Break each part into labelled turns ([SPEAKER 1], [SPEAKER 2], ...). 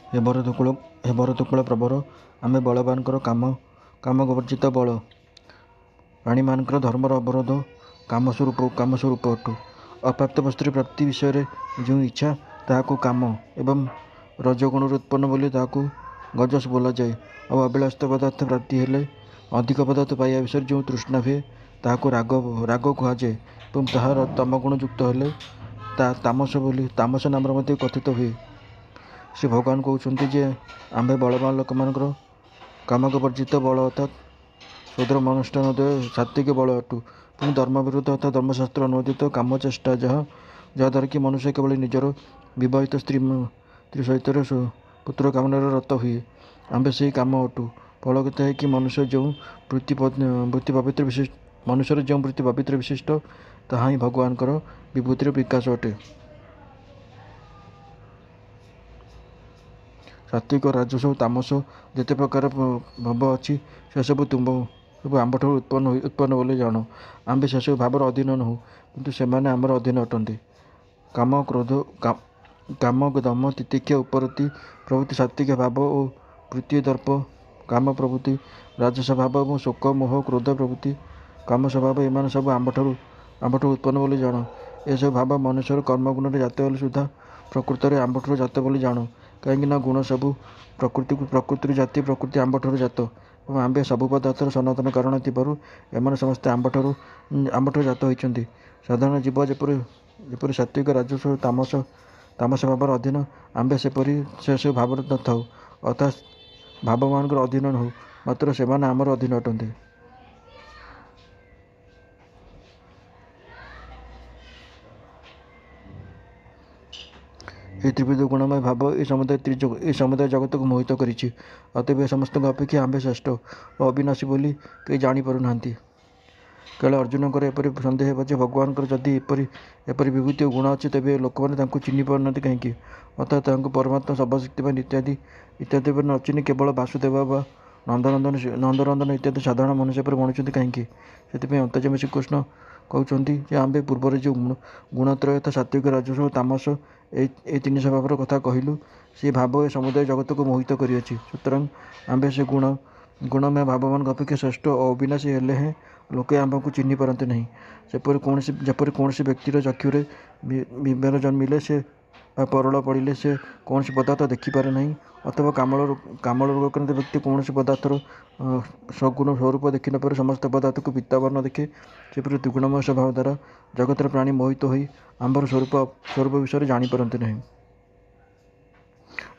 [SPEAKER 1] हे भरतकुल प्रबर आमे बलवानकर काम वर्जित बल प्राणीमानकर धर्मर अवरोध कामस्वरूप अटु। अप्राप्त वस्तुर प्राप्ति विषय जो इच्छा ताहाकु काम एवं रजगुण उत्पन्न बोली ताहाकु गजस बोला जाए। और अभिलाषित पदार्थ प्राप्ति हेले अधिक पदार्थ पाइबा विषय जो तृष्णा हुए ताहाकु राग कहुए एवं ताहार तमगुण युक्त हेले तामस नाम कथित हुए। श्री भगवान कहते जे आम्भे बलवान लोक मान कामक वर्जित बल अर्थात स्वधर्म अनुष्ठान सात्विक बल अटु। पुणी धर्म विरुद्ध अर्थात धर्मशास्त्र अनुमोदित काम चेष्टा जहाँद्वारा कि मनुष्य केवल निजर विवाहित स्त्री सहित पुत्र कामनार रत हुए। आम्भे से काम अटु। फलगत है कि मनुष्य जो वृत्ति पवित्र विशिष्ट ताहा ही भगवान विभूतिर विकास अटे। सात्विक राजस तामस जिते प्रकार भाव अच्छी से सब सब आम्भ ठार उत्पन्न बोली जान। आम्भे से सब भावर अधीन नहु किंतु सेमाने आमर अधीन अटंती। काम क्रोध काम दम तितिक्षा उपरति प्रभृति सात्विक भाव और प्रीति दर्प काम प्रभृति राजस भाव और शोक मोह क्रोध प्रभृति काम स्वभाव एम सब आम्भ ठार उत्पन्न बोली जान। ये सब भाव मनुष्य कर्मगुण जात बोली सुधा प्रकृत में आम्भ ठार जात बोली जान। कहीं गुण सबू प्रकृति जाति प्रकृति आम्भ ठार जात और आम्भे सबू पदार्थर सनातन कारण एम समस्ते आम्भ ठार जात होती। साधारण जीव जपरी सात्विक राजस तामस भावर अधीन आम्भे से सब भाव न था अर्थात भाव मान अधीन नहु मात्र से आमर अधीन अटंती। ये त्रिविध गुणमय भाव ये समुदाय जगत को मोहित करिछि। अतएव समस्त अपेक्षा आम्भे श्रेष्ठ और अविनाशी बोली कई जानी पारु नाहंती। केवल अर्जुन को एपरी सन्देह हे भगवान जदि एपरी विभूति गुण अच्छी तेज लोक मैंने चिन्ह पार कहीं अर्थात परमात्मा सर्वशक्तिमान इत्यादि इत्यादि पर न चिन्ह केवल वासुदेव व नंदनंदन इत्यादि साधारण मनुष्य पर गणुंट कहीं से अंतर्जाम श्रीकृष्ण कहते आम्भे पूर्व जो गुणत्रय तथा सात्विक राजस और तामस ये तीन स्वभाव कथा कहलु से भाव ए समुदाय जगत को मोहित करिअछि। सुतरां आम्भे से गुणमय भावमान अपेक्षा श्रेष्ठ और अविनाशी हेले हैं लोके आम्भ को चिन्ह पारती नहीं। जपरी कौन व्यक्तिर चक्षुरे विवेर जन्मिले से परल पड़े से कौन पदार्थ देखिपारे नहीं अथवा कामल रोगाक्रांत व्यक्ति कौन पदार्थर सगुण स्वरूप देखि न पारे समस्त पदार्थ को पित्तावर्ण देखे सेपरि त्रिगुणमय स्वभाव द्वारा जगतर प्राणी मोहित हो आम्बर स्वरूप विषय जानीपारती नहीं।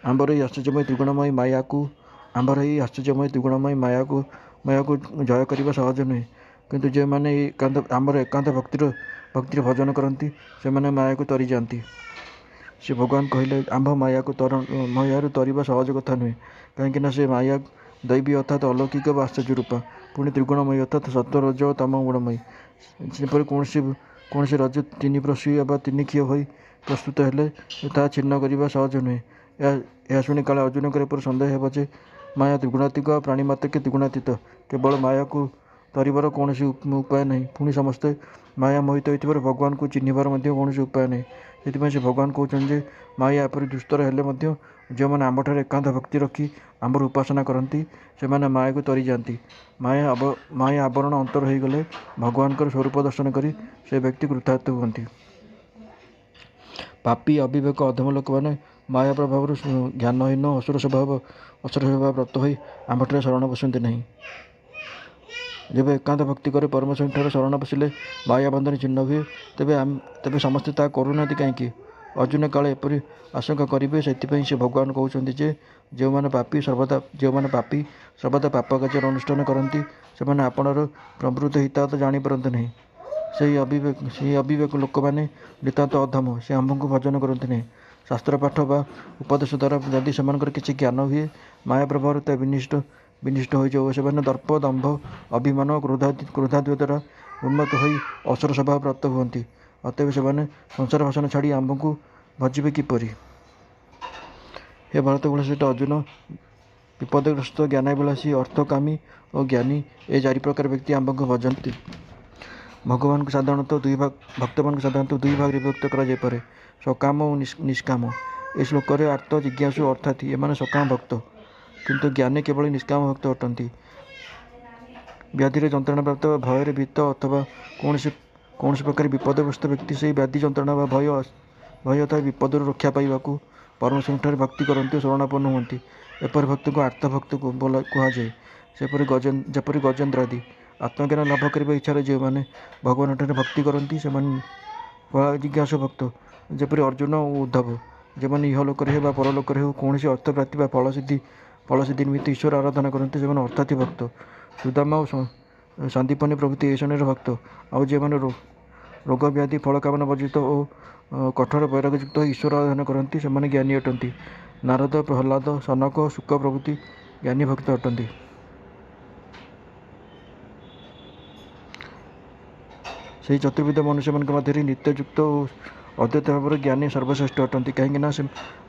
[SPEAKER 1] आम्बर ही आश्चर्यमय त्रिगुणमय माया को जय करने सहज नुहे किंतु जो मैंने आमर एकांत भक्तिर भजन करती से माया को तरी जाती। श्री भगवान कहले आम्भ माया तरीबा सहज कथा नुहे कहीं से माया दैवी अर्थात अलौकिक व आश्चर्य रूपा पुणी त्रिगुणमयी अर्थात सत्व रज और तम गुणमयी जेपरी कौन रज तीन प्रसूय व तीन क्षीय हो प्रस्तुत हेले ता छिन्न करने सहज नुहे। यह शुणी काले अर्जुन पर सन्देह हे जे माया त्रिगुणात्मिक प्राणी मात्र त्रिगुणातीत केवल माया को तरीबार कौन उपाय नहीं पुणी समस्ते माया मोहित होइथिबार भगवान को चिन्हबार कौन उपाय नहीं। से भगवान कहते माया एपरी दुस्तर हेले जो मैंने आम्भ ठार एकांत भक्ति रखी आम्बर उपासना करती से माया को तरी जाती। माया आवरण अंतर हो गले भगवान स्वरूप दर्शन करी से व्यक्ति कृतार्थ हुअन्ति। पापी अविवेक अधम लोक मैंने माया प्रभाव ज्ञानहीन असुर स्वभाव व्रत हो आम्भ ठार शरण बसती नहीं। जब एकांत भक्ति करे परमेश्वर ठार शरण बसिले माया बंधन चिन्ह हुए तेबे समस्ते ता करूना कहीं अर्जुन काले एपरी आशंका करेंगे से भगवान कहते जे जो मैंने पापी सर्वदा पाप कार्य अनुष्ठान करती से आपणर प्रवृत्त हिताहत जानीपारती नहीं। से अविवेक लोक मैंने नितांत अधम से आम्भ को भजन करती नहीं। शास्त्र पाठ व उपदेश द्वारा जदि से किसी ज्ञान हुए माया प्रभाव विनिष्ट हो जाओ से दर्प दंभ अभिमान क्रोधादि द्वारा उन्मत्त हो असुर स्वभाव प्राप्त हुअन्ति। अतएव से संसार भाषण छाड़ी आम्भ को भजिबे किपरि। हे भरतकुलश्रेष्ठ अर्जुन विपदग्रस्त ज्ञानाभिलाषी अर्थकामी और ज्ञानी ये चारि प्रकार व्यक्ति आम्भ को भजती। भगवान को साधारणतः भक्तमान को साधारणतः दुई भाग विभक्त कर सकाम और निष्काम। ଏ ଶ୍ଲୋକରେ ଆର୍ତ ଜିଜ୍ଞାସୁ ଅର୍ଥାତ୍ ଏମାନେ ସକାମ ଭକ୍ତ, କିନ୍ତୁ ଜ୍ଞାନୀ କେବଳ ନିଷ୍କାମ ଭକ୍ତ ଅଟନ୍ତି। ବ୍ୟାଧିରେ ଯନ୍ତ୍ରଣାପ୍ରାପ୍ତ ବା ଭୟରେ ଭୀତ ଅଥବା କୌଣସି ପ୍ରକାର ବିପଦଗ୍ରସ୍ତ ବ୍ୟକ୍ତି ସେହି ବ୍ୟାଧି ଯନ୍ତ୍ରଣା ବା ଭୟ ଅଥବା ବିପଦରୁ ରକ୍ଷା ପାଇବାକୁ ପରମେଶ୍ୱରଙ୍କଠାରେ ଭକ୍ତି କରନ୍ତି ଓ ଶରଣାପନ୍ନ ହୁଅନ୍ତି। ଏପରି ଭକ୍ତଙ୍କୁ ଆର୍ତ ଭକ୍ତ କୁହାଯାଏ। ଯେପରି ଗଜେନ୍ଦ୍ରାଦି। ଆତ୍ମଜ୍ଞାନ ଲାଭ କରିବା ଇଚ୍ଛାରେ ଯେଉଁମାନେ ଭଗବାନଙ୍କଠାରେ ଭକ୍ତି କରନ୍ତି ସେମାନେ ଜିଜ୍ଞାସୁ ଭକ୍ତ। ଯେପରି ଅର୍ଜୁନ ଓ ଉଦ୍ଧବ, ଯେଉଁମାନେ ଇହଲୋକରେ ହେଉ ବା ପରଲୋକରେ ହେଉ କୌଣସି ଅର୍ଥପ୍ରାପ୍ତି ବା ଫଳସିଦ୍ଧି ନିମିତ୍ତ ଈଶ୍ୱର ଆରାଧନା କରନ୍ତି ସେମାନେ ଅର୍ଥାତୀ ଭକ୍ତ। ସୁଦାମା ଓ ସନ୍ଦୀପନୀ ପ୍ରଭୃତି ଏହି ଶ୍ରେଣୀର ଭକ୍ତ। ଆଉ ଯେଉଁମାନେ ରୋଗ ବ୍ୟାଧି ଫଳକାମନା ବର୍ଜିତ ଓ କଠୋର ବୈରାଗ୍ୟଯୁକ୍ତ ହୋଇ ଈଶ୍ୱର ଆରାଧନା କରନ୍ତି ସେମାନେ ଜ୍ଞାନୀ ଅଟନ୍ତି। ନାରଦ, ପ୍ରହ୍ଲାଦ, ସନକ ଓ ଶୁକ ପ୍ରଭୃତି ଜ୍ଞାନୀ ଭକ୍ତ ଅଟନ୍ତି। ସେହି ଚତୁର୍ବିଧ ମନୁଷ୍ୟମାନଙ୍କ ମଧ୍ୟରେ ନିତ୍ୟଯୁକ୍ତ ଓ ଅଦ୍ୱୈତ ଭାବରେ ଜ୍ଞାନୀ ସର୍ବଶ୍ରେଷ୍ଠ ଅଟନ୍ତି, କାହିଁକିନା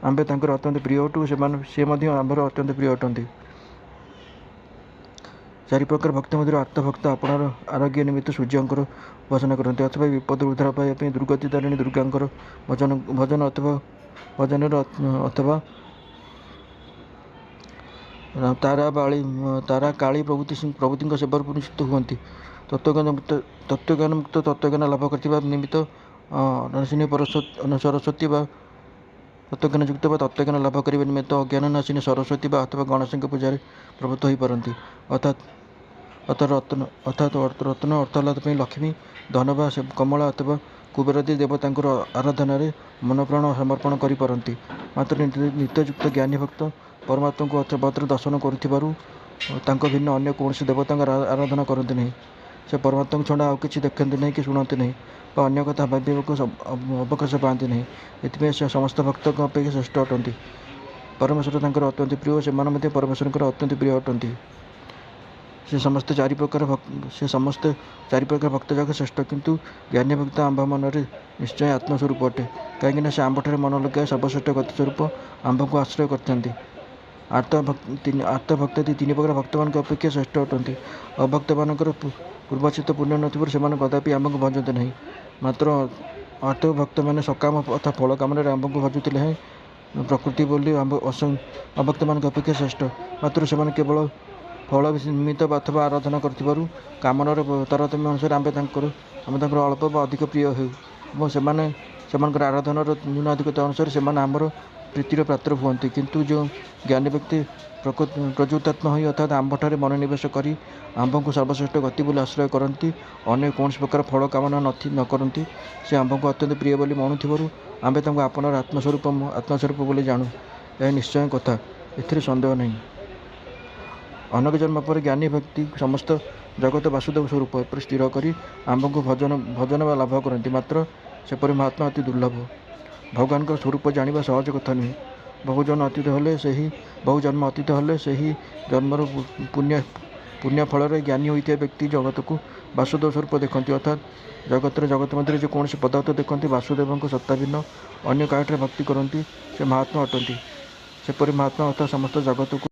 [SPEAKER 1] ଆମ୍ଭେ ତାଙ୍କର ଅତ୍ୟନ୍ତ ପ୍ରିୟ ଅଟୁ ଓ ସେ ମଧ୍ୟ ଆମ୍ଭର ଅତ୍ୟନ୍ତ ପ୍ରିୟ ଅଟନ୍ତି। ଚାରି ପ୍ରକାର ଭକ୍ତ ମଧ୍ୟରୁ ଆର୍ତ ଭକ୍ତ ଆପଣାର ଆରୋଗ୍ୟ ନିମିତ୍ତ ସୂର୍ଯ୍ୟଙ୍କର ଉପାସନା କରନ୍ତି ଅଥବା ବିପଦରୁ ଉଦ୍ଧାର ପାଇବା ପାଇଁ ଦୁର୍ଗତି ତାରିଣୀ ଦୁର୍ଗାଙ୍କର ଭଜନରେ ଅଥବା ତାରା କାଳୀ ପ୍ରଭୃତିଙ୍କ ସେବାରେ ନିଯୁକ୍ତ ହୁଅନ୍ତି। ତତ୍ତ୍ୱଜ୍ଞାନ ଲାଭ କରିଥିବା ନିମିତ୍ତ ନାଶିନୀ ସରସ୍ୱତୀ ବା ତତ୍ତ୍ୱଜ୍ଞାନଯୁକ୍ତ ବା ତତ୍ତ୍ୱଜ୍ଞାନ ଲାଭ କରିବା ନିମିତ୍ତ ଅଜ୍ଞାନ ନାଶିନୀ ସରସ୍ୱତୀ ବା ଅଥବା ଗଣେଶଙ୍କ ପୂଜାରେ ପ୍ରବୃତ୍ତ ହୋଇପାରନ୍ତି। ଅର୍ଥାତ୍ ରତ୍ନ ଅର୍ଥଲାଭ ପାଇଁ ଲକ୍ଷ୍ମୀ, ଧନ ବା କମଳା ଅଥବା କୁବେରାଦି ଦେବତାଙ୍କର ଆରାଧନାରେ ମନପ୍ରାଣ ସମର୍ପଣ କରିପାରନ୍ତି। ମାତ୍ର ନିତ୍ୟଯୁକ୍ତ ଜ୍ଞାନୀ ଭକ୍ତ ପରମାତ୍ମାଙ୍କୁ ଅତ୍ର ଦର୍ଶନ କରୁଥିବାରୁ ତାଙ୍କ ଭିନ୍ନ ଅନ୍ୟ କୌଣସି ଦେବତାଙ୍କ ଆରାଧନା କରନ୍ତି ନାହିଁ। ସେ ପରମାତ୍ମାଙ୍କୁ ଛଡ଼ା ଆଉ କିଛି ଦେଖନ୍ତି ନାହିଁ କି ଶୁଣନ୍ତି ନାହିଁ ବା ଅନ୍ୟ କଥା ଭାବିବାକୁ ଅବକାଶ ପାଆନ୍ତି ନାହିଁ। ଏଥିପାଇଁ ସେ ସମସ୍ତ ଭକ୍ତଙ୍କ ଅପେକ୍ଷା ଶ୍ରେଷ୍ଠ ଅଟନ୍ତି। ପରମେଶ୍ୱର ତାଙ୍କର ଅତ୍ୟନ୍ତ ପ୍ରିୟ ଓ ସେମାନେ ମଧ୍ୟ ପରମେଶ୍ୱରଙ୍କର ଅତ୍ୟନ୍ତ ପ୍ରିୟ ଅଟନ୍ତି। ସେ ସମସ୍ତ ଚାରି ପ୍ରକାର ଭକ୍ତଯାକ ଶ୍ରେଷ୍ଠ, କିନ୍ତୁ ଜ୍ଞାନୀ ଭକ୍ତ ଆମ୍ଭ ମନରେ ନିଶ୍ଚୟ ଆତ୍ମସ୍ୱରୂପ ଅଟେ, କାହିଁକିନା ସେ ଆମ୍ଭଠାରେ ମନ ଲଗାଇ ସର୍ବଶ୍ରେଷ୍ଠ ଗତି ସ୍ୱରୂପ ଆମ୍ଭଙ୍କୁ ଆଶ୍ରୟ କରିଥାନ୍ତି। ଆର୍ତ ଭକ୍ତ ତିନି ପ୍ରକାର ଭକ୍ତମାନଙ୍କ ଅପେକ୍ଷା ଶ୍ରେଷ୍ଠ ଅଟନ୍ତି। ଅଭକ୍ତମାନଙ୍କର ପୂର୍ବାଚିତ ପୁଣ୍ୟ ନଥିବାରୁ ସେମାନେ କଦାପି ଆମ୍ଭଙ୍କୁ ଭଜନ୍ତି ନାହିଁ। ମାତ୍ର ଆର୍ତ ଭକ୍ତମାନେ ସକାମ ଅର୍ଥାତ୍ ଫଳ କାମନାରେ ଆମ୍ଭଙ୍କୁ ଭଜୁଥିଲେ ହେଁ ପ୍ରକୃତି ବୋଲି ଅଭକ୍ତମାନଙ୍କ ଅପେକ୍ଷା ଶ୍ରେଷ୍ଠ। ମାତ୍ର ସେମାନେ କେବଳ ଫଳ ନିମିତ୍ତ ଅଥବା ଆରାଧନା କରୁଥିବାରୁ କାମନାର ତାରତମ୍ୟ ଅନୁସାରେ ଆମ୍ଭେ ତାଙ୍କର ଅଳ୍ପ ବା ଅଧିକ ପ୍ରିୟ ହେଉ ଏବଂ ସେମାନଙ୍କର ଆରାଧନାର ନ୍ୟୁନାଧିକତା ଅନୁସାରେ ସେମାନେ ଆମର ପ୍ରୀତିର ପାତ୍ର ହୁଅନ୍ତି। କିନ୍ତୁ ଯେଉଁ ଜ୍ଞାନୀ ବ୍ୟକ୍ତି ପ୍ରକୃତାତ୍ମା ହୋଇ ଅର୍ଥାତ୍ ଆମ୍ଭଠାରେ ମନୋନିବେଶ କରି ଆମ୍ଭଙ୍କୁ ସର୍ବଶ୍ରେଷ୍ଠ ଗତି ବୋଲି ଆଶ୍ରୟ କରନ୍ତି, ଅନ୍ୟ କୌଣସି ପ୍ରକାର ଫଳ କାମନା ନ କରନ୍ତି, ସେ ଆମ୍ଭଙ୍କୁ ଅତ୍ୟନ୍ତ ପ୍ରିୟ ବୋଲି ମଣୁଥିବାରୁ ଆମ୍ଭେ ତାଙ୍କୁ ଆପଣାର ଆତ୍ମସ୍ୱରୂପ ବୋଲି ଜାଣୁ। ଏହା ନିଶ୍ଚୟ କଥା, ଏଥିରେ ସନ୍ଦେହ ନାହିଁ। ଅନେକ ଜନ୍ମ ପରେ ଜ୍ଞାନୀ ବ୍ୟକ୍ତି ସମସ୍ତ ଜଗତ ବାସୁଦେବ ସ୍ୱରୂପ ଏପରି ସ୍ଥିର କରି ଆମ୍ଭଙ୍କୁ ଭଜନ ବା ଲାଭ କରନ୍ତି। ମାତ୍ର ସେପରି ମହାତ୍ମା ଅତି ଦୁର୍ଲଭ। ଭଗବାନଙ୍କର ସ୍ୱରୂପ ଜାଣିବା ସହଜ କଥା ନୁହେଁ। ବହୁ ଜନ୍ମ ଅତୀତ ହେଲେ ସେହି ଜନ୍ମର ପୁଣ୍ୟ ଫଳରେ ଜ୍ଞାନୀ ହୋଇଥିବା ବ୍ୟକ୍ତି ଜଗତକୁ ବାସୁଦେବ ସ୍ୱରୂପ ଦେଖନ୍ତି, ଅର୍ଥାତ୍ ଜଗତ ମଧ୍ୟରେ ଯେ କୌଣସି ପଦାର୍ଥ ଦେଖନ୍ତି ବାସୁଦେବଙ୍କ ସତ୍ତା ଭିନ୍ନ ଅନ୍ୟ କାହାଠାରେ ଭକ୍ତି କରନ୍ତି, ସେ ମହାତ୍ମା ଅଟନ୍ତି। ସେପରି ମହାତ୍ମା ଅର୍ଥାତ୍ ସମସ୍ତ ଜଗତକୁ